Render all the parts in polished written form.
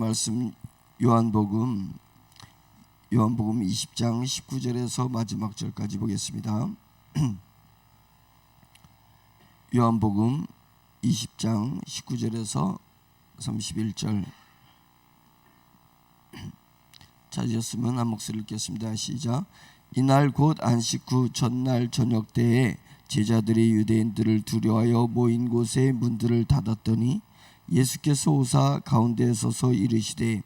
말씀 요한복음 20장 19절에서 마지막 절까지 보겠습니다. 요한복음 20장 19절에서 31절 찾으셨으면 한 목소리 읽겠습니다. 시작. 이날 곧 안식 후 전날 저녁 때에 제자들이 유대인들을 두려워하여 모인 곳에 문들을 닫았더니 예수께서 오사 가운데에 서서 이르시되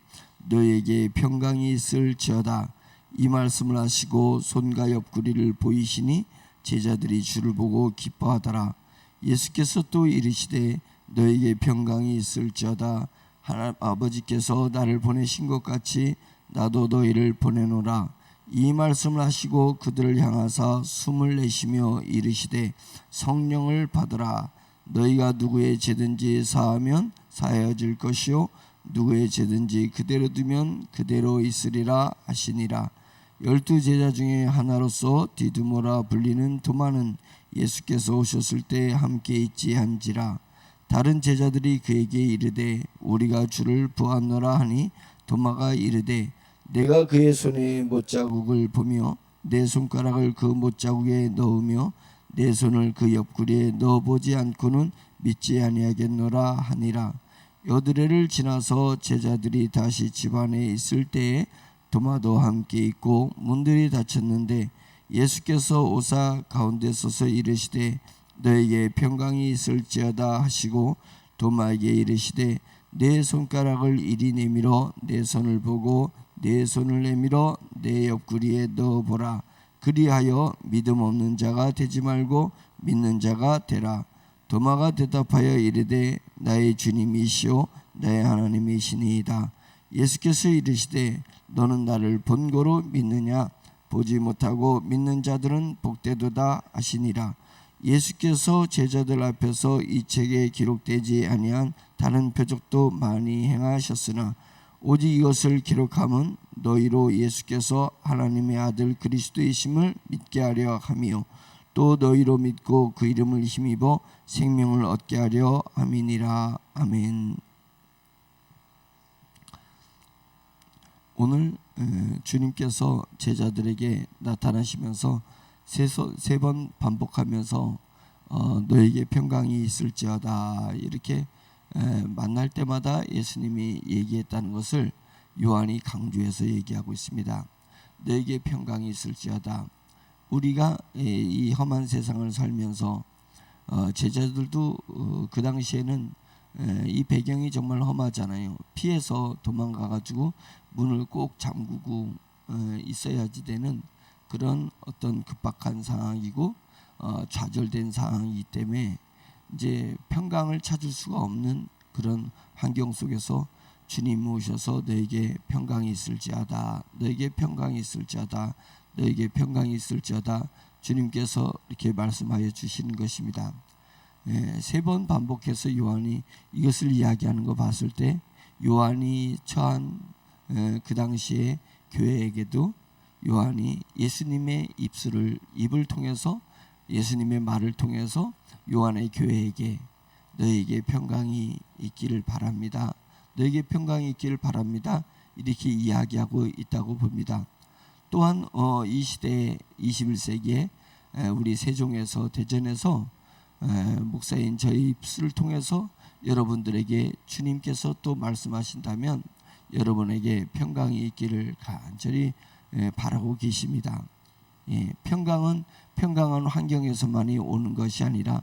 너에게 평강이 있을지어다. 이 말씀을 하시고 손과 옆구리를 보이시니 제자들이 주를 보고 기뻐하더라. 예수께서 또 이르시되 너에게 평강이 있을지어다. 하나님 아버지께서 나를 보내신 것 같이 나도 너희를 보내노라. 이 말씀을 하시고 그들을 향하사 숨을 내쉬며 이르시되 성령을 받으라. 너희가 누구의 죄든지 사하면 사하여질 것이요 누구의 죄든지 그대로 두면 그대로 있으리라 하시니라. 12 제자 중에 하나로서 디두모라 불리는 도마는 예수께서 오셨을 때 함께 있지 한지라. 다른 제자들이 그에게 이르되 우리가 주를 보았노라 하니 도마가 이르되 내가 그의 손에 못자국을 보며 내 손가락을 그 못자국에 넣으며 내 손을 그 옆구리에 넣어보지 않고는 믿지 아니하겠노라 하니라. 여드레를 지나서 제자들이 다시 집 안에 있을 때에 도마도 함께 있고 문들이 닫혔는데 예수께서 오사 가운데 서서 이르시되 너에게 평강이 있을지어다 하시고 도마에게 이르시되 내 손가락을 이리 내밀어 내 손을 보고 내 손을 내밀어 내 옆구리에 넣어보라. 그리하여 믿음 없는 자가 되지 말고 믿는 자가 되라. 도마가 대답하여 이르되 나의 주님이시오 나의 하나님이시니이다. 예수께서 이르시되 너는 나를 본고로 믿느냐? 보지 못하고 믿는 자들은 복되도다 하시니라. 예수께서 제자들 앞에서 이 책에 기록되지 아니한 다른 표적도 많이 행하셨으나 오직 이것을 기록함은 너희로 예수께서 하나님의 아들 그리스도이심을 믿게 하려 함이요 또 너희로 믿고 그 이름을 힘입어 생명을 얻게 하려 함이니라. 아멘. 오늘 주님께서 제자들에게 나타나시면서 세 번 반복하면서 너에게 평강이 있을지어다 이렇게 만날 때마다 예수님이 얘기했다는 것을 요한이 강조해서 얘기하고 있습니다. 너에게 평강이 있을지어다. 우리가 이 험한 세상을 살면서 제자들도 그 당시에는 이 배경이 정말 험하잖아요. 피해서 도망가가지고 문을 꼭 잠그고 있어야지 되는 그런 어떤 급박한 상황이고 좌절된 상황이기 때문에 이제 평강을 찾을 수가 없는 그런 환경 속에서 주님 오셔서 너에게 평강이 있을지어다. 너에게 평강이 있을지어다. 너에게 평강이 있을지어다. 주님께서 이렇게 말씀하여 주시는 것입니다. 세 번 반복해서 요한이 이것을 이야기하는 거 봤을 때 요한이 처한 그 당시에 교회에게도 요한이 예수님의 입을 통해서 예수님의 말을 통해서 요한의 교회에게 너에게 평강이 있기를 바랍니다. 너에게 평강이 있기를 바랍니다. 이렇게 이야기하고 있다고 봅니다. 또한 이 시대에 21세기에 우리 세종에서 대전에서 목사인 저희 입술을 통해서 여러분들에게 주님께서 또 말씀하신다면 여러분에게 평강이 있기를 간절히 바라고 계십니다. 평강은 평강한 환경에서만이 오는 것이 아니라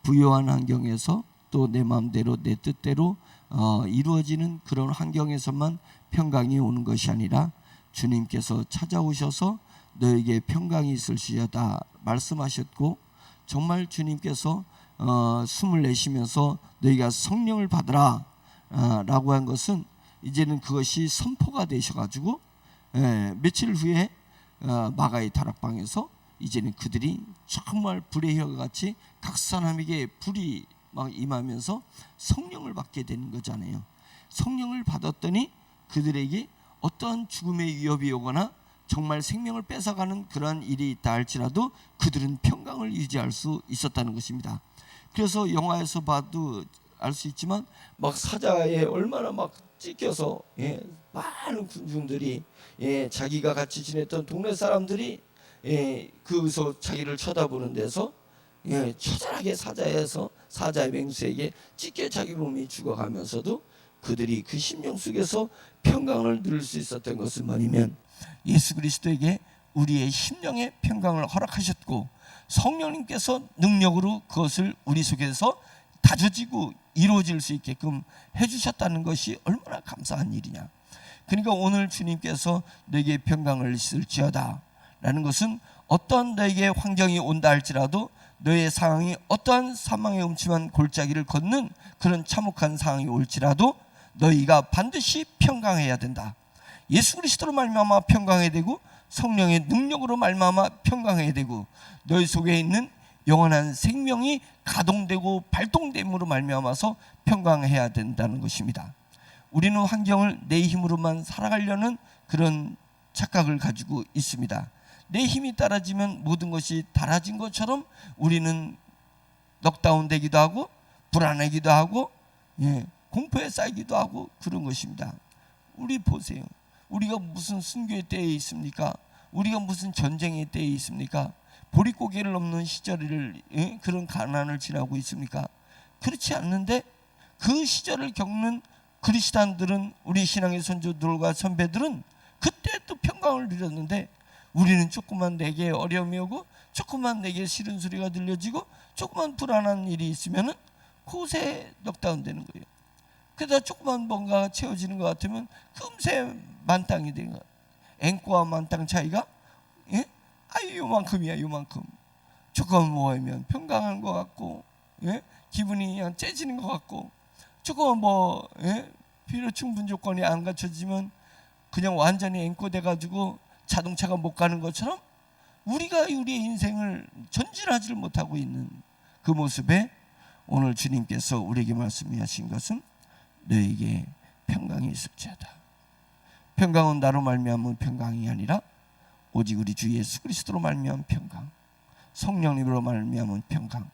부요한 환경에서 또 내 마음대로 내 뜻대로 이루어지는 그런 환경에서만 평강이 오는 것이 아니라 주님께서 찾아오셔서 너에게 평강이 있을지어다 말씀하셨고 정말 주님께서 숨을 내쉬면서 너희가 성령을 받으라 라고 한 것은 이제는 그것이 선포가 되셔가지고 며칠 후에 마가의 다락방에서 이제는 그들이 정말 불의 혀가 같이 각 사람에게 불이 막 임하면서 성령을 받게 되는 거잖아요. 성령을 받았더니 그들에게 어떠한 죽음의 위협이 오거나 정말 생명을 뺏어가는 그러한 일이 있다 할지라도 그들은 평강을 유지할 수 있었다는 것입니다. 그래서 영화에서 봐도 알 수 있지만 막 사자에 얼마나 막 찢겨서 많은 군중들이 자기가 같이 지냈던 동네 사람들이 그서 자기를 쳐다보는 데서 처절하게 사자의 맹수에게 찢겨 자기 몸이 죽어가면서도 그들이 그 심령 속에서 평강을 누릴 수 있었던 것은 뭐냐면 예수 그리스도에게 우리의 심령의 평강을 허락하셨고 성령님께서 능력으로 그것을 우리 속에서 다져지고 이루어질 수 있게끔 해주셨다는 것이 얼마나 감사한 일이냐. 그러니까 오늘 주님께서 너에게 평강을 있을지어다 라는 것은 어떤 너에게 환경이 온다 할지라도 너의 상황이 어떠한 사망의 음침한 골짜기를 걷는 그런 참혹한 상황이 올지라도 너희가 반드시 평강해야 된다. 예수 그리스도로 말미암아 평강해야 되고 성령의 능력으로 말미암아 평강해야 되고 너희 속에 있는 영원한 생명이 가동되고 발동됨으로 말미암아서 평강해야 된다는 것입니다. 우리는 환경을 내 힘으로만 살아가려는 그런 착각을 가지고 있습니다. 내 힘이 따라지면 모든 것이 달아진 것처럼 우리는 넉다운 되기도 하고 불안하기도 하고 공포에 쌓이기도 하고 그런 것입니다. 우리 보세요. 우리가 무슨 순교의 때에 있습니까? 우리가 무슨 전쟁의 때에 있습니까? 보릿고개를 넘는 시절을 그런 가난을 지나고 있습니까? 그렇지 않는데 그 시절을 겪는 그리스도인들은 우리 신앙의 선조들과 선배들은 그때 또 평강을 누렸는데 우리는 조금만 내게 어려움이 오고 조금만 내게 싫은 소리가 들려지고 조금만 불안한 일이 있으면은 그곳에 넉다운 되는 거예요. 그러다 조금만 뭔가 채워지는 것 같으면 금세 만땅이 되는 거예요. 앵꼬와 만땅 차이가 요만큼이야. 요만큼. 조금 모이면 평강한 것 같고 기분이 그냥 째지는 것 같고 조금 필요 충분 조건이 안 갖춰지면 그냥 완전히 앵꼬 돼가지고 자동차가 못 가는 것처럼 우리가 우리의 인생을 전진하지를 못하고 있는 그 모습에 오늘 주님께서 우리에게 말씀하신 것은 너에게 평강이 있을지어다. 평강은 나로 말미암은 평강이 아니라 오직 우리 주 예수 그리스도로 말미암은 평강, 성령님으로 말미암은 평강,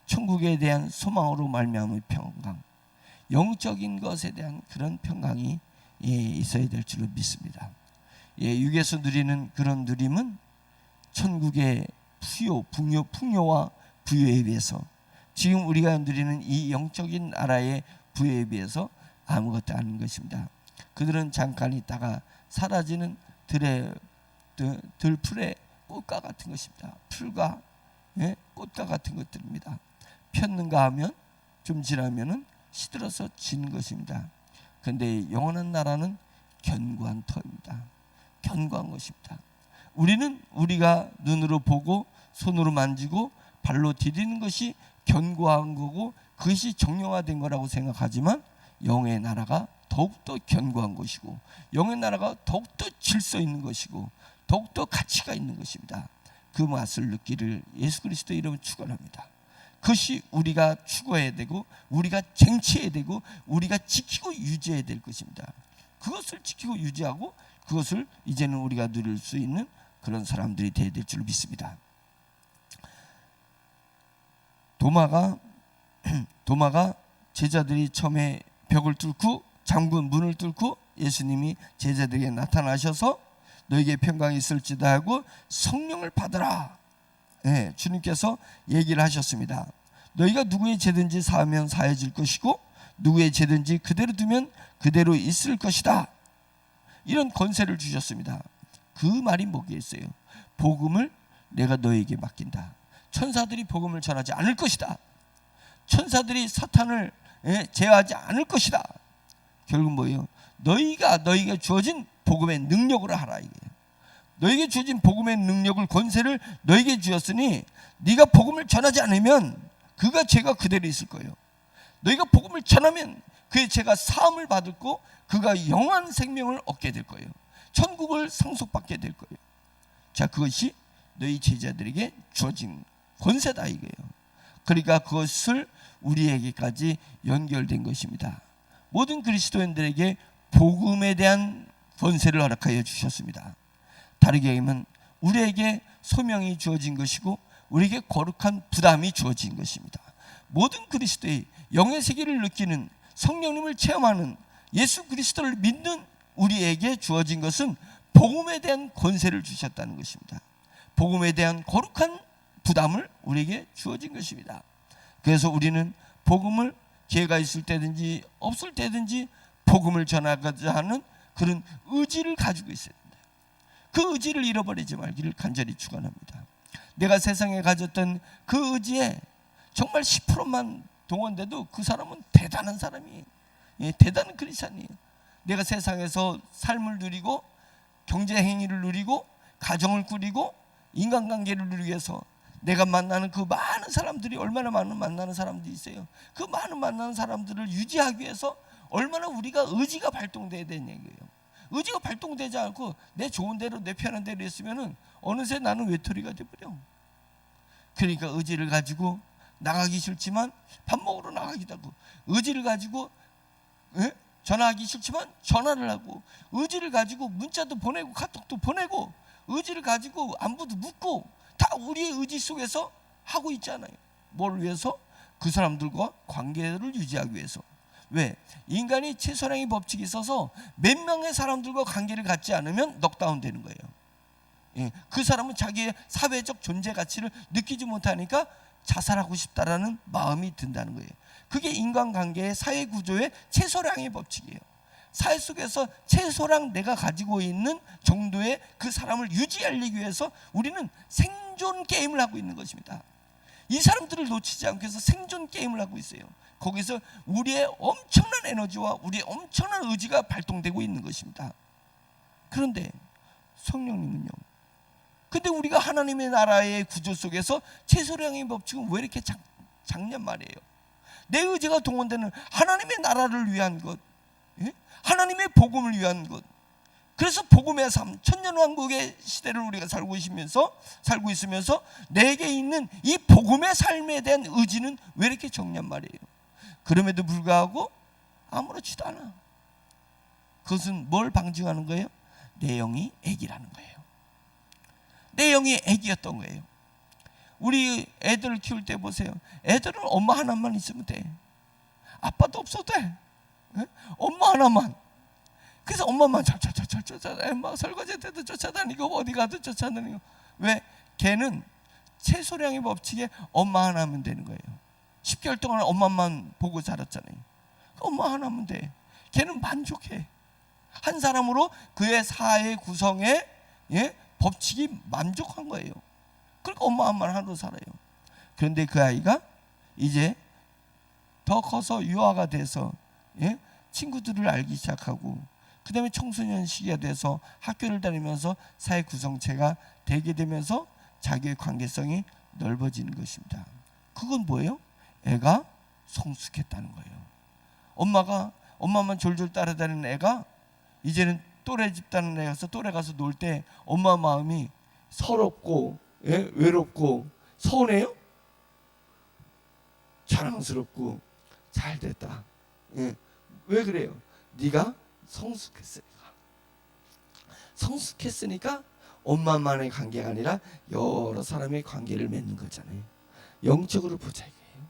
천국에 대한 소망으로 말미암은 평강, 영적인 것에 대한 그런 평강이 있어야 될 줄로 믿습니다. 육에서 누리는 그런 누림은 천국의 풍요와 부요에 비해서 지금 우리가 누리는 이 영적인 나라의 부요에 비해서 아무것도 아닌 것입니다. 그들은 잠깐 있다가 사라지는 들풀의 꽃과 같은 것입니다. 풀과 꽃과 같은 것들입니다. 폈는가 하면 좀 지나면은 시들어서 지는 것입니다. 그런데 영원한 나라는 견고한 터입니다. 견고한 것입니다. 우리는 우리가 눈으로 보고 손으로 만지고 발로 디디는 것이 견고한 거고 그것이 정령화된 거라고 생각하지만 영의 나라가 더욱더 견고한 것이고 영의 나라가 더욱더 질서 있는 것이고 더욱더 가치가 있는 것입니다. 그 맛을 느끼를 예수 그리스도의 이름으로 축원합니다. 그것이 우리가 추구해야 되고 우리가 쟁취해야 되고 우리가 지키고 유지해야 될 것입니다. 그것을 지키고 유지하고 그것을 이제는 우리가 누릴 수 있는 그런 사람들이 되어야 될 줄 믿습니다. 도마가 제자들이 처음에 벽을 뚫고 잠근 문을 뚫고 예수님이 제자들에게 나타나셔서 너에게 평강이 있을지다 하고 성령을 받으라. 주님께서 얘기를 하셨습니다. 너희가 누구의 죄든지 사하면 사해질 것이고 누구의 죄든지 그대로 두면 그대로 있을 것이다. 이런 권세를 주셨습니다. 그 말이 뭐겠어요? 복음을 내가 너에게 맡긴다. 천사들이 복음을 전하지 않을 것이다. 천사들이 사탄을 제어하지 않을 것이다. 결국 뭐예요? 너희가 주어진 복음의 능력으로 하라 이거예요. 너에게 주어진 복음의 능력을 권세를 너에게 주었으니 네가 복음을 전하지 않으면 그가 죄가 그대로 있을 거예요. 너희가 복음을 전하면 그의 죄가 사함을 받을 거 그가 영원한 생명을 얻게 될 거예요. 천국을 상속받게 될 거예요. 자, 그것이 너희 제자들에게 주어진 권세다 이거예요. 그러니까 그것을 우리에게까지 연결된 것입니다. 모든 그리스도인들에게 복음에 대한 권세를 허락하여 주셨습니다. 다르게 하면 우리에게 소명이 주어진 것이고 우리에게 거룩한 부담이 주어진 것입니다. 모든 그리스도의 영의 세계를 느끼는, 성령님을 체험하는, 예수 그리스도를 믿는 우리에게 주어진 것은 복음에 대한 권세를 주셨다는 것입니다. 복음에 대한 거룩한 부담을 우리에게 주어진 것입니다. 그래서 우리는 복음을 기회가 있을 때든지 없을 때든지 복음을 전하고자 하는 그런 의지를 가지고 있어야 된다. 그 의지를 잃어버리지 말기를 간절히 축원합니다. 내가 세상에 가졌던 그 의지에 정말 10%만 동원돼도 그 사람은 대단한 사람이에요. 예, 대단한 크리스찬이에요. 내가 세상에서 삶을 누리고 경제 행위를 누리고 가정을 꾸리고 인간관계를 누리기 위해서 내가 만나는 그 많은 사람들이, 얼마나 많은 만나는 사람들이 있어요. 그 많은 만나는 사람들을 유지하기 위해서 얼마나 우리가 의지가 발동돼야 되는 얘기예요. 의지가 발동되지 않고 내 좋은 대로 내 편한 대로 했으면은 어느새 나는 외톨이가 돼버려. 그러니까 의지를 가지고 나가기 싫지만 밥 먹으러 나가기도 하고, 의지를 가지고 전화하기 싫지만 전화를 하고, 의지를 가지고 문자도 보내고 카톡도 보내고, 의지를 가지고 안부도 묻고, 다 우리의 의지 속에서 하고 있잖아요. 뭘 위해서? 그 사람들과 관계를 유지하기 위해서. 왜? 인간이 최소량의 법칙이 있어서 몇 명의 사람들과 관계를 갖지 않으면 넉다운 되는 거예요. 예, 그 사람은 자기의 사회적 존재 가치를 느끼지 못하니까 자살하고 싶다라는 마음이 든다는 거예요. 그게 인간관계의 사회 구조의 최소량의 법칙이에요. 사회 속에서 최소량 내가 가지고 있는 정도의 그 사람을 유지하기 위해서 우리는 생존 게임을 하고 있는 것입니다. 이 사람들을 놓치지 않기 위해서 생존 게임을 하고 있어요. 거기서 우리의 엄청난 에너지와 우리의 엄청난 의지가 발동되고 있는 것입니다. 그런데 성령님은요, 근데 우리가 하나님의 나라의 구조 속에서 최소량의 법칙은 왜 이렇게 작냔 말이에요. 내 의지가 동원되는 하나님의 나라를 위한 것, 하나님의 복음을 위한 것. 그래서 복음의 삶, 천년왕국의 시대를 우리가 살고 있으면서 내게 있는 이 복음의 삶에 대한 의지는 왜 이렇게 적냔 말이에요. 그럼에도 불구하고 아무렇지도 않아. 그것은 뭘 방증하는 거예요? 내 영이 애기라는 거예요. 내 영이 애기였던 거예요. 우리 애들을 키울 때 보세요. 애들은 엄마 하나만 있으면 돼. 아빠도 없어도 돼. 엄마 하나만. 그래서 엄마만 쫓아다니고, 막 설거지 때도 쫓아다니고, 어디 가도 쫓아다니고. 왜? 걔는 최소량의 법칙에 엄마 하나면 되는 거예요. 10개월 동안 엄마만 보고 자랐잖아요. 엄마 하나면 돼. 걔는 만족해. 한 사람으로 그의 사회 구성에 법칙이 만족한 거예요. 그러니까 엄마 한 말 하루 살아요. 그런데 그 아이가 이제 더 커서 유아가 돼서 친구들을 알기 시작하고, 그 다음에 청소년 시기가 돼서 학교를 다니면서 사회 구성체가 되게 되면서 자기의 관계성이 넓어지는 것입니다. 그건 뭐예요? 애가 성숙했다는 거예요. 엄마만 졸졸 따라다니는 애가 이제는 또래 집단 애 가서 또래 가서 놀 때 엄마 마음이 서럽고 외롭고 서운해요? 자랑스럽고 잘 됐다. 왜 그래요? 네가 성숙했으니까 엄마만의 관계가 아니라 여러 사람의 관계를 맺는 거잖아요. 영적으로 보자 이거예요.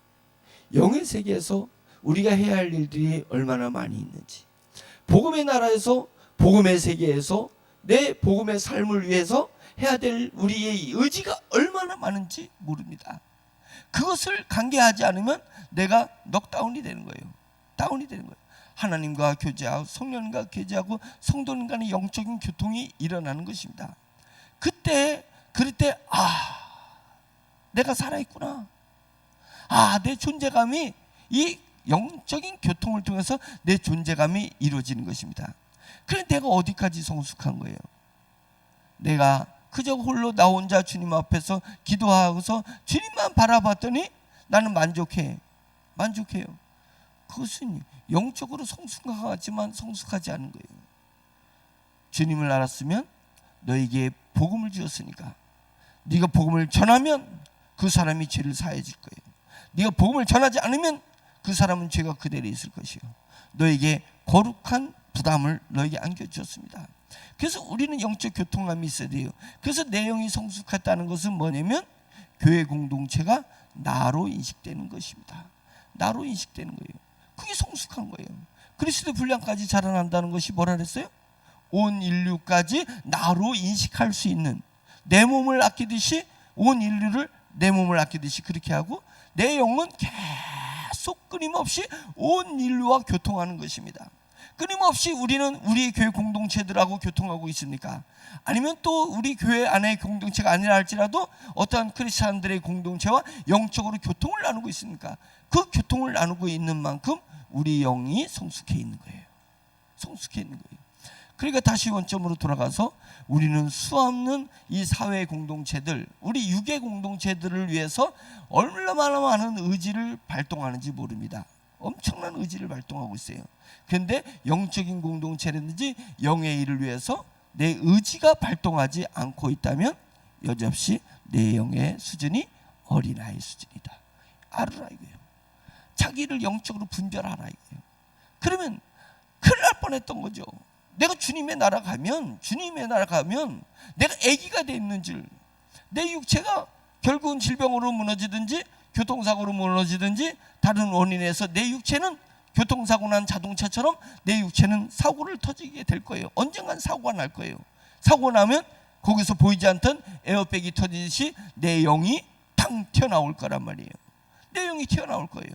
영의 세계에서 우리가 해야 할 일들이 얼마나 많이 있는지, 복음의 나라에서, 복음의 세계에서 내 복음의 삶을 위해서 해야 될 우리의 의지가 얼마나 많은지 모릅니다. 그것을 관계하지 않으면 내가 넉다운이 되는 거예요. 다운이 되는 거예요. 하나님과 교제하고 성령님과 교제하고 성도님 간의 영적인 교통이 일어나는 것입니다. 그럴 때 내가 살아있구나. 내 존재감이, 이 영적인 교통을 통해서 내 존재감이 이루어지는 것입니다. 그래 내가 어디까지 성숙한 거예요? 내가 그저 홀로 나 혼자 주님 앞에서 기도하고서 주님만 바라봤더니 나는 만족해요. 그것은 영적으로 성숙한 것 같지만 성숙하지 않은 거예요. 주님을 알았으면 너에게 복음을 주었으니까 네가 복음을 전하면 그 사람이 죄를 사해 줄 거예요. 네가 복음을 전하지 않으면 그 사람은 죄가 그대로 있을 것이요. 너에게 거룩한 부담을 너에게 안겨주었습니다. 그래서 우리는 영적 교통감이 있어야 돼요. 그래서 내 영이 성숙했다는 것은 뭐냐면 교회 공동체가 나로 인식되는 것입니다. 나로 인식되는 거예요. 그게 성숙한 거예요. 그리스도 분량까지 자라난다는 것이 뭐라 그랬어요? 온 인류까지 나로 인식할 수 있는, 내 몸을 아끼듯이 온 인류를 내 몸을 아끼듯이 그렇게 하고 내 영은 계속 끊임없이 온 인류와 교통하는 것입니다. 끊임없이 우리는 우리 교회 공동체들하고 교통하고 있습니까? 아니면 또 우리 교회 안에 공동체가 아니라 할지라도 어떠한 크리스찬들의 공동체와 영적으로 교통을 나누고 있습니까? 그 교통을 나누고 있는 만큼 우리 영이 성숙해 있는 거예요. 성숙해 있는 거예요. 그러니까 다시 원점으로 돌아가서 우리는 수없는 이 사회 공동체들, 우리 유괴 공동체들을 위해서 얼마나 많은 의지를 발동하는지 모릅니다. 엄청난 의지를 발동하고 있어요. 그런데 영적인 공동체라든지 영의 일을 위해서 내 의지가 발동하지 않고 있다면 여지없이 내 영의 수준이 어린아이 수준이다. 알으라 이거예요. 자기를 영적으로 분별하라 이거예요. 그러면 큰일 날 뻔했던 거죠. 내가 주님의 나라 가면 내가 아기가 돼 있는 줄, 내 육체가 결국은 질병으로 무너지든지 교통사고로 무너지든지 다른 원인에서 내 육체는 교통사고 난 자동차처럼 내 육체는 사고를 터지게 될 거예요. 언젠간 사고가 날 거예요. 사고 나면 거기서 보이지 않던 에어백이 터지듯이 내 영이 탕 튀어나올 거란 말이에요. 내 영이 튀어나올 거예요.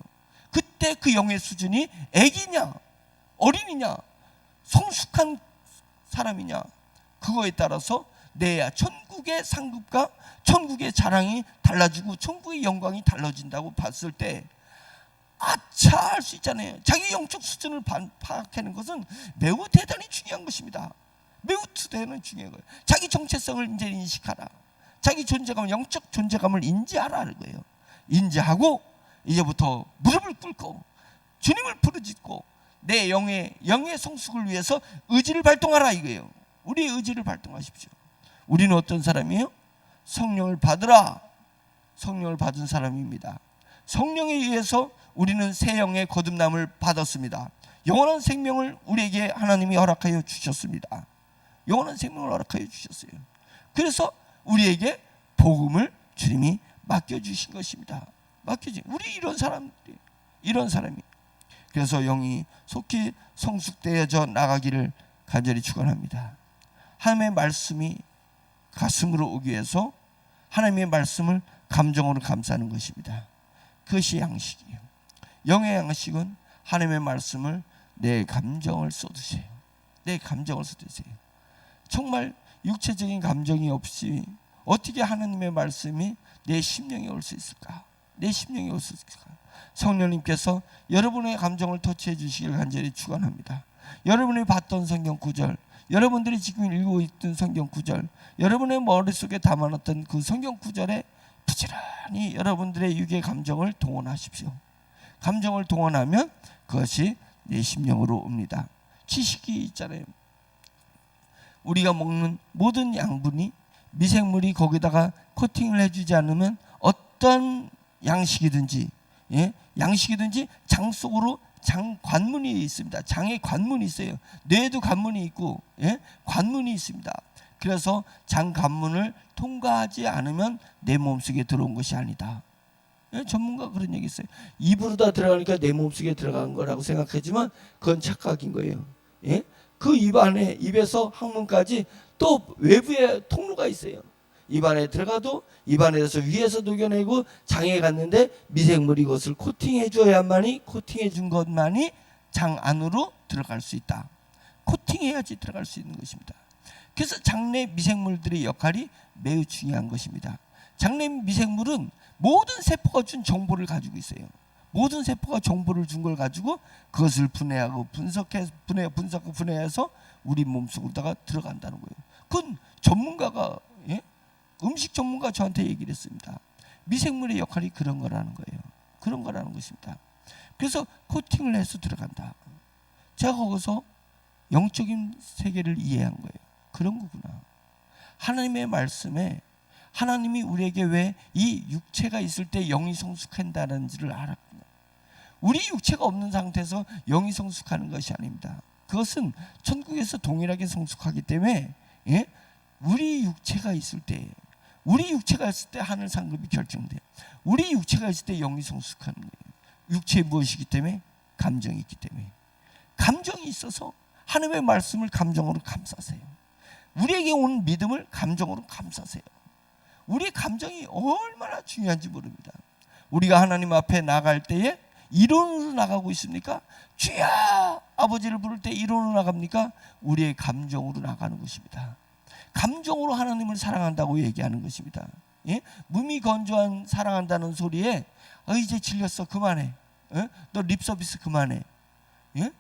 그때 그 영의 수준이 아기냐 어린이냐 성숙한 사람이냐, 그거에 따라서 내 천국의 상급과 천국의 자랑이 달라지고 천국의 영광이 달라진다고 봤을 때 아차 할 수 있잖아요. 자기 영적 수준을 파악하는 것은 매우 대단히 중요한 것입니다. 매우 대단히 중요한 거예요. 자기 정체성을 이제 인식하라. 자기 존재감, 영적 존재감을 인지하라는 거예요. 인지하고 이제부터 무릎을 꿇고 주님을 부르짖고 내 영의 성숙을 위해서 의지를 발동하라 이거예요. 우리의 의지를 발동하십시오. 우리는 어떤 사람이에요? 성령을 받으라. 성령을 받은 사람입니다. 성령에 의해서 우리는 새 영의 거듭남을 받았습니다. 영원한 생명을 우리에게 하나님이 허락하여 주셨습니다. 영원한 생명을 허락하여 주셨어요. 그래서 우리에게 복음을 주님이 맡겨주신 것입니다. 우리 이런 사람이. 그래서 영이 속히 성숙되어져 나가기를 간절히 축원합니다. 하나님의 말씀이 가슴으로 오기 위해서 하나님의 말씀을 감정으로 감싸는 것입니다. 그것이 양식이에요. 영의 양식은 하나님의 말씀을 내 감정을 쏟으세요. 내 감정을 쏟으세요. 정말 육체적인 감정이 없이 어떻게 하나님의 말씀이 내 심령에 올 수 있을까? 내 심령에 올 수 있을까? 성령님께서 여러분의 감정을 터치해 주시기를 간절히 축원합니다. 여러분이 봤던 성경 구절, 여러분들이 지금 읽고 있던 성경 구절, 여러분의 머릿속에 담아놨던 그 성경 구절에 부지런히 여러분들의 육의 감정을 동원하십시오. 감정을 동원하면 그것이 내 심령으로 옵니다. 지식이 있잖아요. 우리가 먹는 모든 양분이 미생물이 거기다가 코팅을 해주지 않으면 어떤 양식이든지 장 속으로 장 관문이 있습니다. 장에 관문이 있어요. 뇌에도 관문이 있고 관문이 있습니다. 그래서 장 관문을 통과하지 않으면 내 몸속에 들어온 것이 아니다. 전문가가 그런 얘기 있어요. 입으로 다 들어가니까 내 몸속에 들어간 거라고 생각하지만 그건 착각인 거예요. 그 입에서 항문까지 또 외부에 통로가 있어요. 입안에 들어가도 입안에서 위에서 녹여내고 장에 갔는데 미생물이 이것을 코팅해 준 것만이 장 안으로 들어갈 수 있다. 코팅해야지 들어갈 수 있는 것입니다. 그래서 장내 미생물들의 역할이 매우 중요한 것입니다. 장내 미생물은 모든 세포가 준 정보를 가지고 있어요. 모든 세포가 정보를 준 걸 가지고 그것을 분해하고 분해해서 우리 몸속으로다가 들어간다는 거예요. 그건 전문가가 음식 전문가 저한테 얘기를 했습니다. 미생물의 역할이 그런 거라는 거예요. 그런 거라는 것입니다. 그래서 코팅을 해서 들어간다. 제가 거기서 영적인 세계를 이해한 거예요. 그런 거구나. 하나님의 말씀에 하나님이 우리에게 왜 이 육체가 있을 때 영이 성숙한다는지를 알았구나. 우리 육체가 없는 상태에서 영이 성숙하는 것이 아닙니다. 그것은 천국에서 동일하게 성숙하기 때문에 우리 육체가 있을 때 하늘 상급이 결정돼요. 우리 육체가 있을 때 영이 성숙하는 거예요. 육체에 무엇이기 때문에? 감정이 있기 때문에. 감정이 있어서 하나님의 말씀을 감정으로 감싸세요. 우리에게 온 믿음을 감정으로 감싸세요. 우리의 감정이 얼마나 중요한지 모릅니다. 우리가 하나님 앞에 나갈 때에 이론으로 나가고 있습니까? 주야! 아버지를 부를 때 이론으로 나갑니까? 우리의 감정으로 나가는 것입니다. 감정으로 하나님을 사랑한다고 얘기하는 것입니다. 예? 무미건조한 사랑한다는 소리에 이제 질렸어, 그만해. 너 립서비스 그만해. 예?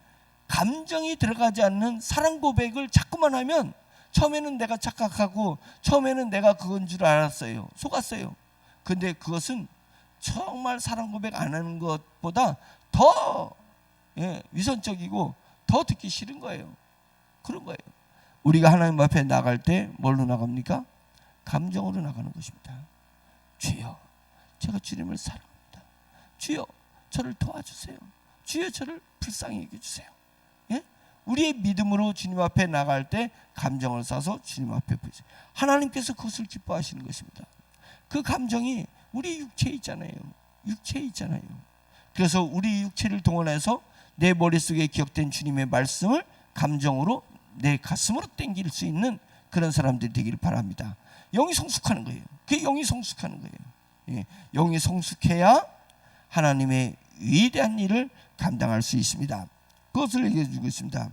감정이 들어가지 않는 사랑 고백을 자꾸만 하면 처음에는 내가 착각하고 처음에는 내가 그건 줄 알았어요. 속았어요. 근데 그것은 정말 사랑 고백 안 하는 것보다 더 위선적이고 더 듣기 싫은 거예요. 그런 거예요. 우리가 하나님 앞에 나갈 때 뭘로 나갑니까? 감정으로 나가는 것입니다. 주여, 제가 주님을 사랑합니다. 주여, 저를 도와주세요. 주여, 저를 불쌍히 여겨주세요. 예? 우리의 믿음으로 주님 앞에 나갈 때 감정을 싸서 주님 앞에 보이세요. 하나님께서 그것을 기뻐하시는 것입니다. 그 감정이 우리 육체에 있잖아요. 육체에 있잖아요. 그래서 우리 육체를 동원해서 내 머릿속에 기억된 주님의 말씀을 감정으로 내 가슴으로 땡길 수 있는 그런 사람들이 되기를 바랍니다. 영이 성숙하는 거예요. 그게 영이 성숙하는 거예요. 예, 영이 성숙해야 하나님의 위대한 일을 감당할 수 있습니다. 그것을 얘기해 주고 있습니다.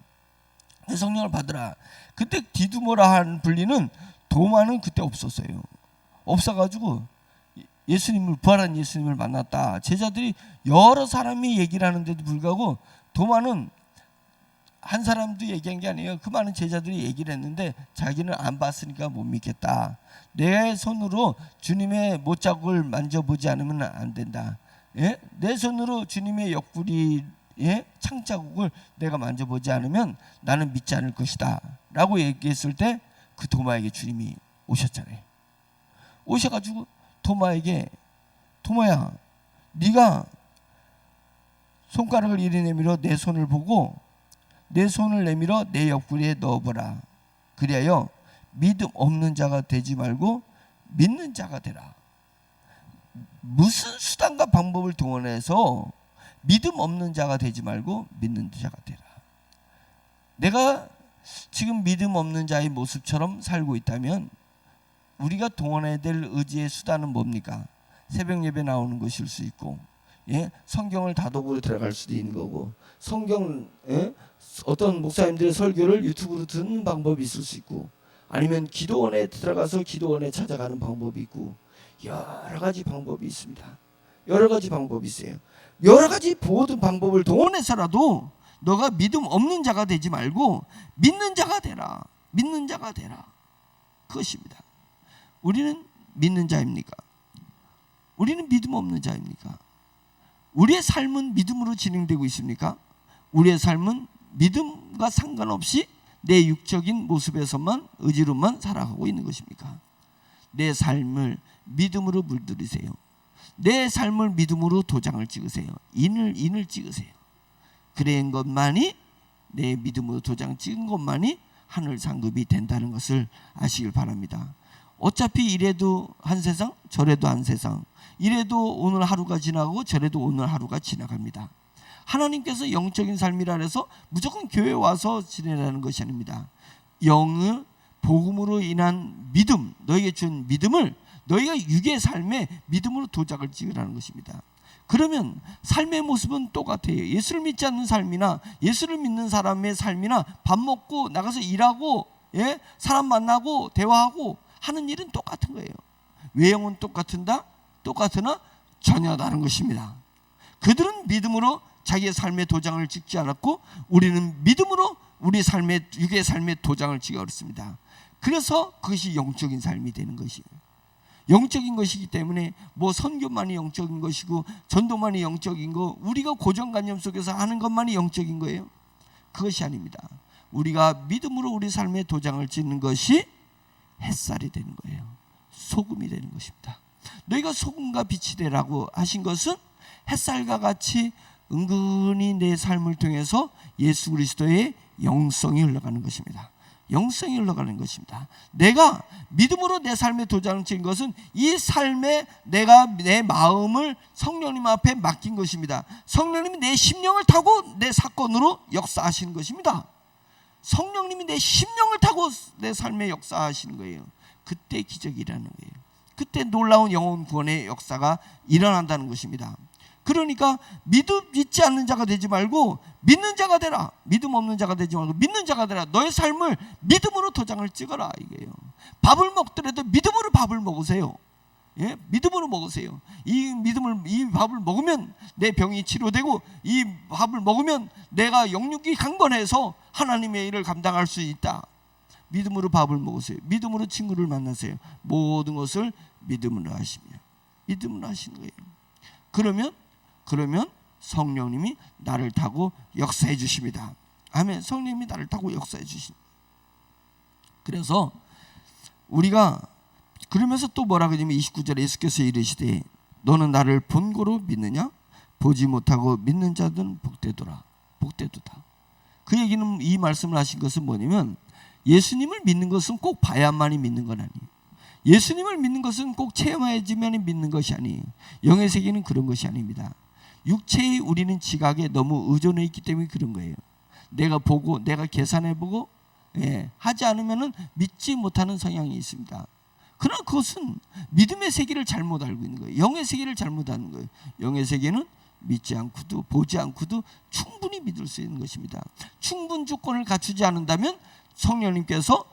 성령을 받으라. 그때 디두모라 한 분리는 도마는 그때 없었어요. 없어가지고 예수님을, 부활한 예수님을 만났다. 제자들이 여러 사람이 얘기를 하는데도 불구하고 도마는 한 사람도 얘기한 게 아니에요. 그 많은 제자들이 얘기를 했는데 자기는 안 봤으니까 못 믿겠다. 내 손으로 주님의 못자국을 만져보지 않으면 안 된다. 예? 내 손으로 주님의 옆구리 창자국을 내가 만져보지 않으면 나는 믿지 않을 것이다 라고 얘기했을 때 그 도마에게 주님이 오셨잖아요. 오셔가지고 도마에게, 도마야, 네가 손가락을 이리 내밀어 내 손을 보고 내 손을 내밀어 내 옆구리에 넣어보라. 그리하여 믿음 없는 자가 되지 말고 믿는 자가 되라. 무슨 수단과 방법을 동원해서 믿음 없는 자가 되지 말고 믿는 자가 되라. 내가 지금 믿음 없는 자의 모습처럼 살고 있다면 우리가 동원해야 될 의지의 수단은 뭡니까? 새벽 예배 나오는 것일 수 있고, 성경을 다독으로 들어갈 수도 있는 거고, 성경 어떤 목사님들의 설교를 유튜브로 듣는 방법이 있을 수 있고, 아니면 기도원에 들어가서 기도원에 찾아가는 방법이 있고, 여러 가지 방법이 있습니다. 여러 가지 방법이 있어요. 여러 가지 모든 방법을 동원해서라도 너가 믿음 없는 자가 되지 말고 믿는 자가 되라. 믿는 자가 되라. 그것입니다. 우리는 믿는 자입니까? 우리는 믿음 없는 자입니까? 우리의 삶은 믿음으로 진행되고 있습니까? 우리의 삶은 믿음과 상관없이 내 육적인 모습에서만, 의지로만 살아가고 있는 것입니까? 내 삶을 믿음으로 물들이세요. 내 삶을 믿음으로 도장을 찍으세요. 인을 찍으세요. 그런 것만이, 내 믿음으로 도장 찍은 것만이 하늘 상급이 된다는 것을 아시길 바랍니다. 어차피 이래도 한 세상, 저래도 한 세상, 이래도 오늘 하루가 지나고 저래도 오늘 하루가 지나갑니다. 하나님께서 영적인 삶이라 해서 무조건 교회에 와서 지내라는 것이 아닙니다. 영의 복음으로 인한 믿음, 너에게 준 믿음을 너희가 육의 삶에 믿음으로 도장을 찍으라는 것입니다. 그러면 삶의 모습은 똑같아요. 예수를 믿지 않는 삶이나 예수를 믿는 사람의 삶이나 밥 먹고 나가서 일하고 사람 만나고 대화하고 하는 일은 똑같은 거예요. 외형은 똑같으나 전혀 다른 것입니다. 그들은 믿음으로 자기의 삶의 도장을 찍지 않았고 우리는 믿음으로 우리 삶의, 육의 삶의 도장을 찍어 그렇습니다. 그래서 그것이 영적인 삶이 되는 것이에요. 영적인 것이기 때문에 뭐 선교만이 영적인 것이고 전도만이 영적인 거, 우리가 고정관념 속에서 하는 것만이 영적인 거예요. 그것이 아닙니다. 우리가 믿음으로 우리 삶의 도장을 찍는 것이 햇살이 되는 거예요. 소금이 되는 것입니다. 너희가 소금과 빛이 되라고 하신 것은 햇살과 같이 은근히 내 삶을 통해서 예수 그리스도의 영성이 흘러가는 것입니다. 영성이 흘러가는 것입니다. 내가 믿음으로 내 삶에 도장을 찍은 것은 이 삶에 내가 내 마음을 성령님 앞에 맡긴 것입니다. 성령님이 내 심령을 타고 내 사건으로 역사하시는 것입니다. 성령님이 내 심령을 타고 내 삶에 역사하시는 거예요. 그때 기적이 일어나는 거예요. 그때 놀라운 영혼 구원의 역사가 일어난다는 것입니다. 그러니까 믿지 않는 자가 되지 말고 믿는 자가 되라. 믿음 없는 자가 되지 말고 믿는 자가 되라. 너의 삶을 믿음으로 도장을 찍어라 이게요. 밥을 먹더라도 믿음으로 밥을 먹으세요. 예? 믿음으로 먹으세요. 이 밥을 먹으면 내 병이 치료되고, 이 밥을 먹으면 내가 영육이 강건해서 하나님의 일을 감당할 수 있다. 믿음으로 밥을 먹으세요. 믿음으로 친구를 만나세요. 모든 것을 믿음으로 하시며, 믿음으로 하시는 거예요. 그러면 성령님이 나를 타고 역사해 주십니다. 아멘. 성령님이 나를 타고 역사해 주십니다. 그래서 우리가 그러면서 또 뭐라 그러냐면 29절에 예수께서 이르시되 너는 나를 본고로 믿느냐? 보지 못하고 믿는 자들은 복되도다. 그 얘기는, 이 말씀을 하신 것은 뭐냐면 예수님을 믿는 것은 꼭 봐야만이 믿는 건 아니에요. 예수님을 믿는 것은 꼭 체험해야지만 믿는 것이 아니에요. 영의 세계는 그런 것이 아닙니다. 육체의 우리는 지각에 너무 의존해 있기 때문에 그런 거예요. 내가 보고 내가 계산해보고 하지 않으면 믿지 못하는 성향이 있습니다. 그러나 그것은 믿음의 세계를 잘못 알고 있는 거예요. 영의 세계를 잘못 아는 거예요. 영의 세계는 믿지 않고도 보지 않고도 충분히 믿을 수 있는 것입니다. 충분 조건을 갖추지 않는다면 성령님께서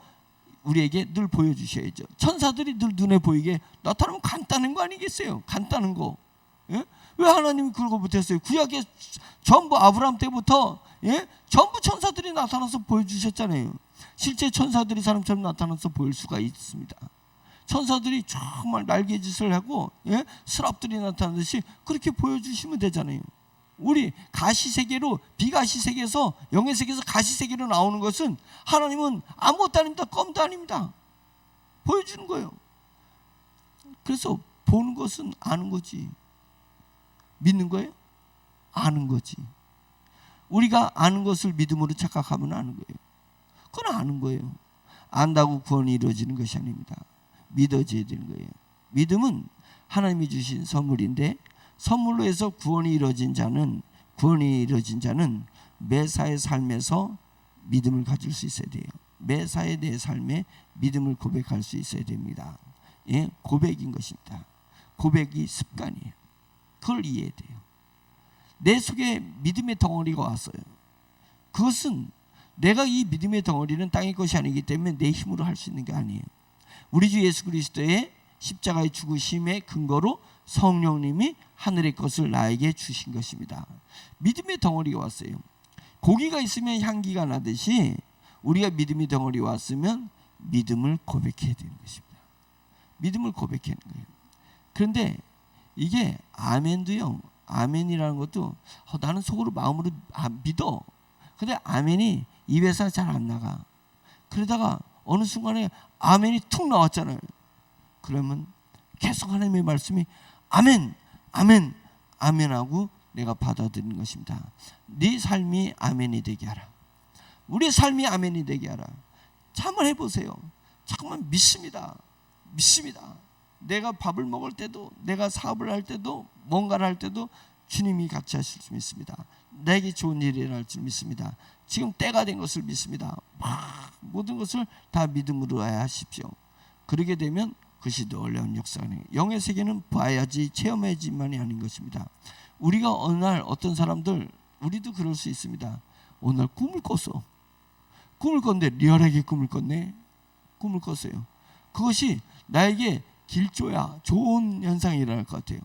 우리에게 늘 보여주셔야죠. 천사들이 늘 눈에 보이게 나타나면 간단한 거 아니겠어요? 간단한 거. 예? 왜 하나님이 그러고 못했어요? 구약에 전부 아브라함 때부터 전부 천사들이 나타나서 보여주셨잖아요. 실제 천사들이 사람처럼 나타나서 보일 수가 있습니다. 천사들이 정말 날개짓을 하고 스랍들이 나타나듯이 그렇게 보여주시면 되잖아요. 우리 가시세계로, 비가시세계에서, 영의 세계에서 가시세계로 나오는 것은 하나님은 아무것도 아닙니다. 껌도 아닙니다. 보여주는 거예요. 그래서 보는 것은 아는 거지. 믿는 거예요? 아는 거지. 우리가 아는 것을 믿음으로 착각하면 아는 거예요. 그건 아는 거예요. 안다고 구원이 이루어지는 것이 아닙니다. 믿어져야 되는 거예요. 믿음은 하나님이 주신 선물인데, 선물로 해서 구원이 이루어진 자는 매사의 삶에서 믿음을 가질 수 있어야 돼요. 매사의 내 삶에 믿음을 고백할 수 있어야 됩니다. 고백인 것입니다. 고백이 습관이에요. 그걸 이해해야 돼요. 내 속에 믿음의 덩어리가 왔어요. 그것은 내가 이 믿음의 덩어리는 땅의 것이 아니기 때문에 내 힘으로 할 수 있는 게 아니에요. 우리 주 예수 그리스도의 십자가의 죽으심의 근거로 성령님이 하늘의 것을 나에게 주신 것입니다. 믿음의 덩어리가 왔어요. 고기가 있으면 향기가 나듯이 우리가 믿음의 덩어리가 왔으면 믿음을 고백해야 되는 것입니다. 믿음을 고백하는 거예요. 그런데 이게 아멘도요. 아멘이라는 것도 나는 속으로 마음으로 믿어. 근데 아멘이 입에서 잘 안 나가. 그러다가 어느 순간에 아멘이 툭 나왔잖아요. 그러면 계속 하나님의 말씀이 아멘, 아멘, 아멘 하고 내가 받아들이는 것입니다. 네 삶이 아멘이 되게 하라. 우리의 삶이 아멘이 되게 하라. 한번 해보세요. 잠깐만 믿습니다. 내가 밥을 먹을 때도, 내가 사업을 할 때도, 뭔가를 할 때도 주님이 같이 하실 줄 믿습니다. 내게 좋은 일이 일어날 줄 믿습니다. 지금 때가 된 것을 믿습니다. 모든 것을 다 믿음으로 하십시오. 그러게 되면 그것이 놀라운 역사가 돼요. 영의 세계는 봐야지 체험해야지만이 아닌 것입니다. 우리가 어느 날 어떤 사람들, 우리도 그럴 수 있습니다. 어느 날 꿈을 꿨어. 꿈을 꿨는데 리얼하게 꿈을 꿨네. 꿈을 꿨어요. 그것이 나에게 길조야, 좋은 현상이 일어날 것 같아요.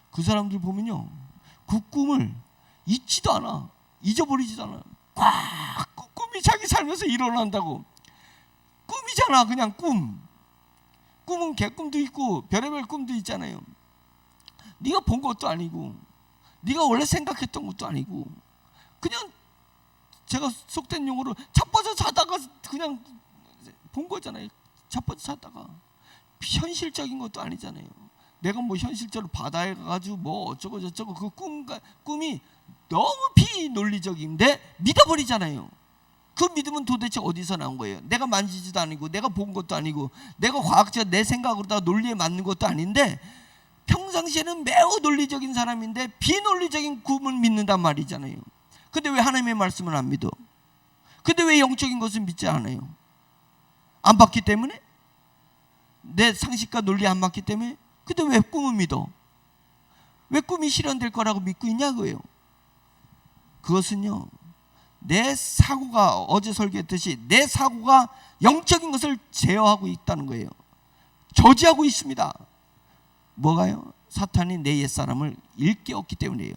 그 사람들 보면요, 그 꿈을 잊지도 않아. 잊어버리지도 않아. 그 꿈이 자기 삶에서 일어난다고. 꿈이잖아. 그냥 꿈. 꿈은 개꿈도 있고 별의별 꿈도 있잖아요. 네가 본 것도 아니고 네가 원래 생각했던 것도 아니고 그냥 제가 속된 용어로 자빠져 자다가 그냥 본 거잖아요. 자빠져 자다가 현실적인 것도 아니잖아요. 내가 뭐 현실적으로 바다에 가가지고 뭐 어쩌고 저쩌고 그 꿈이 너무 비논리적인데 믿어버리잖아요. 그 믿음은 도대체 어디서 나온 거예요? 내가 만지지도 아니고 내가 본 것도 아니고 내가 과학적 내 생각으로다가 논리에 맞는 것도 아닌데 평상시에는 매우 논리적인 사람인데 비논리적인 꿈을 믿는단 말이잖아요. 근데 왜 하나님의 말씀을 안 믿어? 근데 왜 영적인 것을 믿지 않아요? 안 봤기 때문에? 내 상식과 논리에 안 맞기 때문에? 근데 왜 꿈을 믿어? 왜 꿈이 실현될 거라고 믿고 있냐고요. 그것은요, 내 사고가, 어제 설교했듯이 내 사고가 영적인 것을 제어하고 있다는 거예요. 저지하고 있습니다. 뭐가요? 사탄이 내 옛사람을 일깨웠기 때문이에요.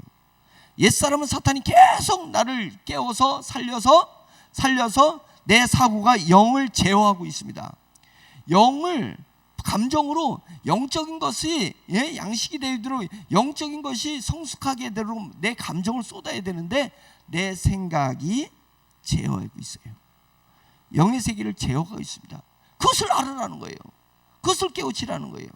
옛사람은 사탄이 계속 나를 깨워서 살려서 내 사고가 영을 제어하고 있습니다. 영을 감정으로 영적인 것이 양식이 되도록 영적인 것이 성숙하게 되도록 내 감정을 쏟아야 되는데 내 생각이 제어하고 있어요. 영의 세계를 제어하고 있습니다. 그것을 알으라는 거예요. 그것을 깨우치라는 거예요.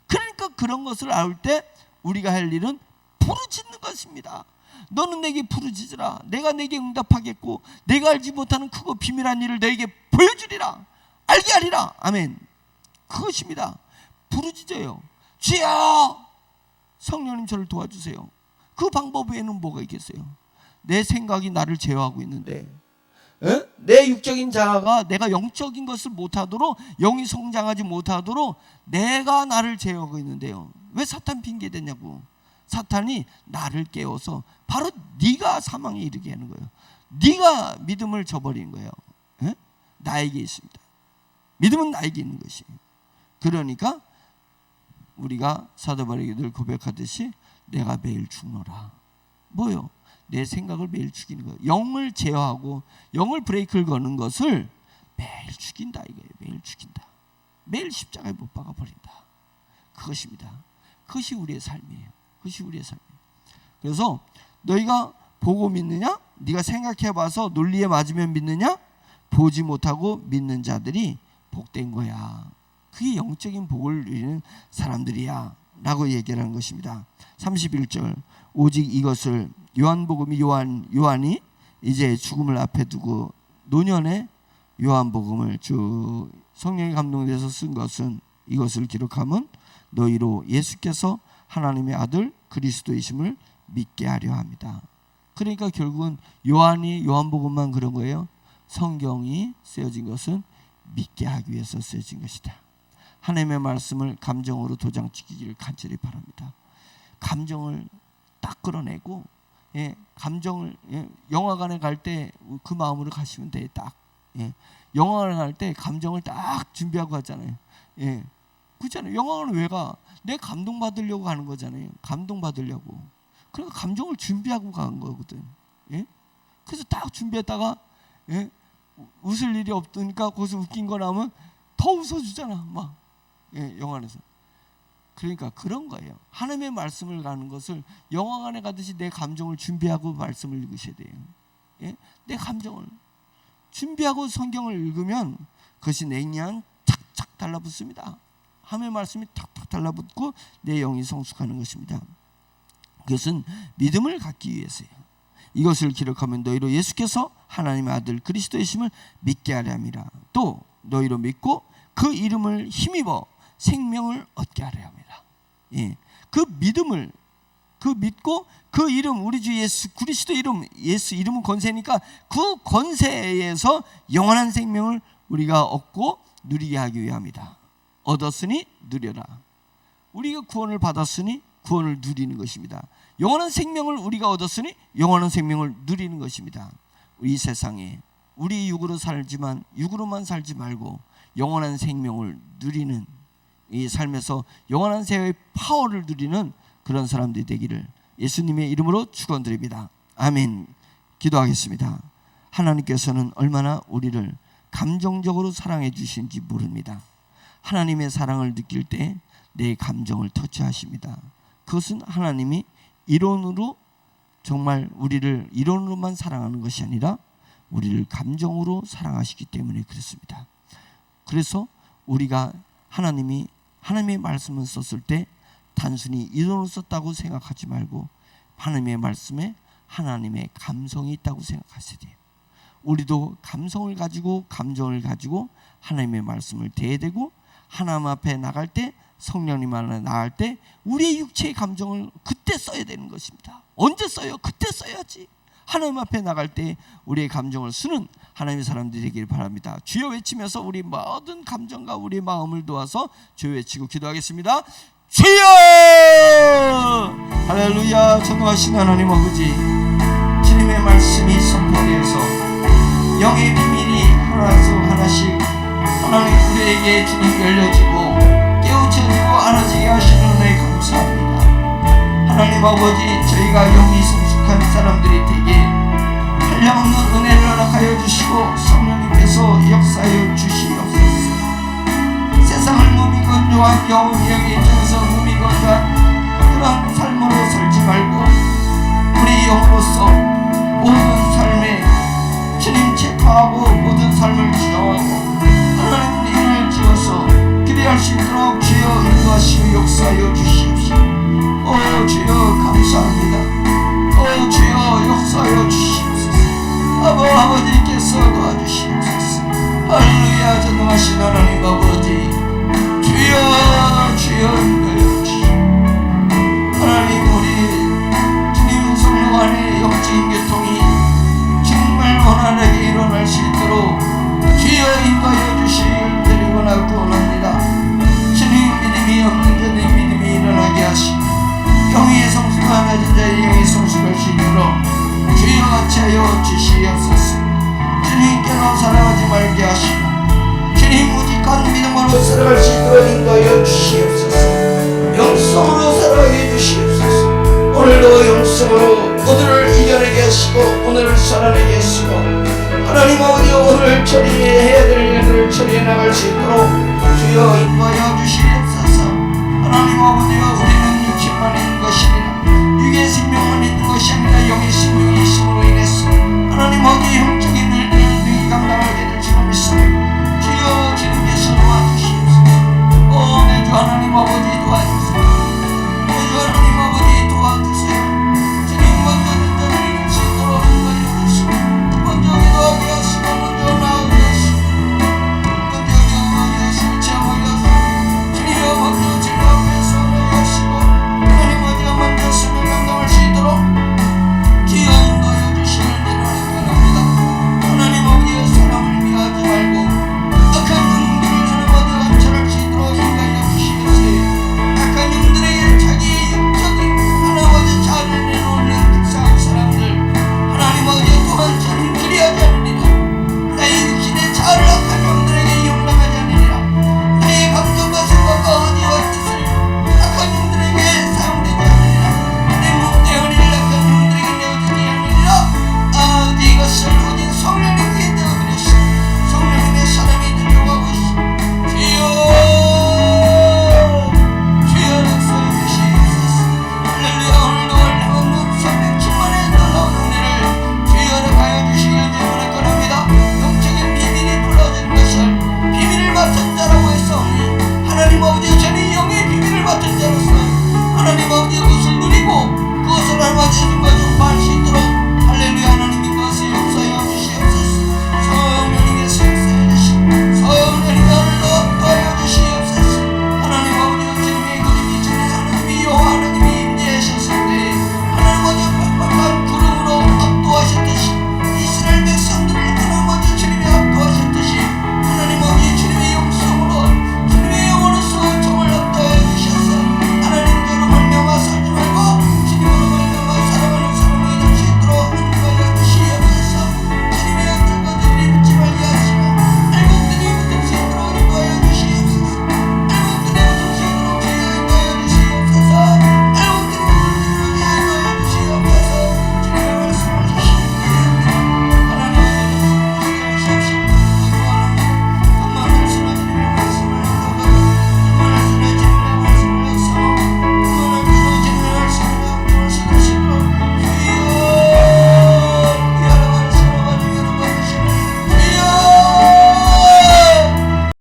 그러니까 그런 것을 알 때 우리가 할 일은 부르짖는 것입니다. 너는 내게 부르짖으라. 내가 내게 응답하겠고 내가 알지 못하는 크고 비밀한 일을 너에게 보여주리라. 알게 하리라. 아멘. 그것입니다. 부르짖어요. 주여, 성령님 저를 도와주세요. 그 방법 외에는 뭐가 있겠어요? 내 생각이 나를 제어하고 있는데 내 육적인 자아가 내가 영적인 것을 못하도록, 영이 성장하지 못하도록 내가 나를 제어하고 있는데요. 왜 사탄 핑계대냐고. 사탄이 나를 깨워서 바로 네가 사망에 이르게 하는 거예요. 네가 믿음을 저버리는 거예요. 나에게 있습니다. 믿음은 나에게 있는 것이. 그러니까 우리가 사도 바울이 늘 고백하듯이 내가 매일 죽노라. 뭐요? 내 생각을 매일 죽이는 거예요. 영을 제어하고 영을 브레이크를 거는 것을 매일 죽인다 이거예요. 매일 죽인다. 매일 십자가에 못 박아 버린다. 그것입니다. 그것이 우리의 삶이에요. 그것이 우리의 삶이에요. 그래서 너희가 보고 믿느냐? 네가 생각해봐서 논리에 맞으면 믿느냐? 보지 못하고 믿는 자들이 복된 거야. 그게 영적인 복을 누리는 사람들이야 라고 얘기를 하는 것입니다. 31절 오직 이것을 요한복음이 요한이 이제 죽음을 앞에 두고 노년에 요한복음을 쭉 성령의 감동돼서 쓴 것은 이것을 기록하면 너희로 예수께서 하나님의 아들 그리스도이심을 믿게 하려 합니다. 그러니까 결국은 요한이 요한복음만 그런 거예요. 성경이 쓰여진 것은 믿게 하기 위해서 쓰여진 것이다. 하나님의 말씀을 감정으로 도장 찍기를 간절히 바랍니다. 감정을 딱 끌어내고 감정을 영화관에 갈 때 그 마음으로 가시면 돼. 딱 영화관에 갈 때 감정을 딱 준비하고 가잖아요. 그렇잖아요. 영화관은 왜 가? 내 감동 받으려고 가는 거잖아요. 감동 받으려고. 그러니까 감정을 준비하고 가는 거거든. 그래서 딱 준비했다가 웃을 일이 없으니까 거기서 웃긴 거 나오면 더 웃어주잖아. 막 영화관에서. 그러니까 그런 거예요. 하나님의 말씀을 가는 것을 영화관에 가듯이 내 감정을 준비하고 말씀을 읽으셔야 돼요. 내 감정을 준비하고 성경을 읽으면 그것이 내 인연 착착 달라붙습니다. 하나님의 말씀이 탁탁 달라붙고 내 영이 성숙하는 것입니다. 그것은 믿음을 갖기 위해서예요. 이것을 기록하면 너희로 예수께서 하나님의 아들 그리스도이심을 믿게 하려 함이라. 또 너희로 믿고 그 이름을 힘입어 생명을 얻게 하려 합니다. 그 믿음을 믿고 그 이름 우리 주 예수 그리스도 이름 예수 이름은 권세니까 그 권세에서 영원한 생명을 우리가 얻고 누리게 하기 위함이다. 얻었으니 누려라. 우리가 구원을 받았으니 구원을 누리는 것입니다. 영원한 생명을 우리가 얻었으니 영원한 생명을 누리는 것입니다. 이 세상에 우리 육으로 살지만 육으로만 살지 말고 영원한 생명을 누리는 이 삶에서 영원한 생명의 파워를 누리는 그런 사람들이 되기를 예수님의 이름으로 축원드립니다. 아멘. 기도하겠습니다. 하나님께서는 얼마나 우리를 감정적으로 사랑해 주시는지 모릅니다. 하나님의 사랑을 느낄 때 내 감정을 터치하십니다. 그것은 하나님이 이론으로 정말 우리를 이론으로만 사랑하는 것이 아니라 우리를 감정으로 사랑하시기 때문에 그렇습니다. 그래서 우리가 하나님이 하나님의 말씀을 썼을 때 단순히 이론으로 썼다고 생각하지 말고 하나님의 말씀에 하나님의 감성이 있다고 생각하셔야 돼요. 우리도 감성을 가지고 감정을 가지고 하나님의 말씀을 대되고 하나님 앞에 나갈 때, 성령님 안에 나갈 때 우리의 육체의 감정을 그때 써야 되는 것입니다. 언제 써요? 그때 써야지. 하나님 앞에 나갈 때 우리의 감정을 쓰는 하나님의 사람들이 되길 바랍니다. 주여 외치면서 우리 모든 감정과 우리의 마음을 도와서 주여 외치고 기도하겠습니다. 주여! 할렐루야. 전능하신 하나님 아버지, 주님의 말씀이 선포되어서 영의 비밀이 하나씩 하나님 우리에게 주님 열려지고 깨우쳐지고 알아지게 하시는 은혜 감사합니다. 하나님 아버지, 저희가 영이 성숙한 사람들이 되게 한량없는 은혜를 허락하여 주시고 성령님께서 역사하여 주시옵소서. 세상을 무미건조한 영의 입장에서 무미건조한 그런 삶으로 살지 말고 우리 영으로서 모든 삶에 주님 체크하고 모든 삶을 지정하고 하나님 일을 지어서 기대할 수 있도록 주여 인도하시고 역사하여 주시옵시오. 주여 감사합니다. 주여 역사하여 주시옵소서. 아버지께서 도와주시옵소서. 할렐루야. 전능하신 하나님 아버지, 주여 인도하여 주시옵소서. 하나님, 우리 주님 성령 안에 영적인 교통이 정말 원활하게 일어날 수 있도록 주여 인도하여 주시길 드리거나 구원합니다. 주님, 믿음이 없는 자의 믿음이 일어나게 하시고 영의 성숙한 낮은 자의 영의 성숙할 수 있도록 주여 같이 하여 주시옵소서. 주님께로 살아가지 말게 하시고 주님 무직한 믿음으로 살아갈 수 있도록 인도하여 주시옵소서. 영성으로 살아가게 해주시옵소서. 오늘도 영성으로 오늘을 이겨내게 하시고 오늘을 살아내게 하시고 하나님 아버지, 오늘 처리해야 될 일들을 처리해 나갈 수 있도록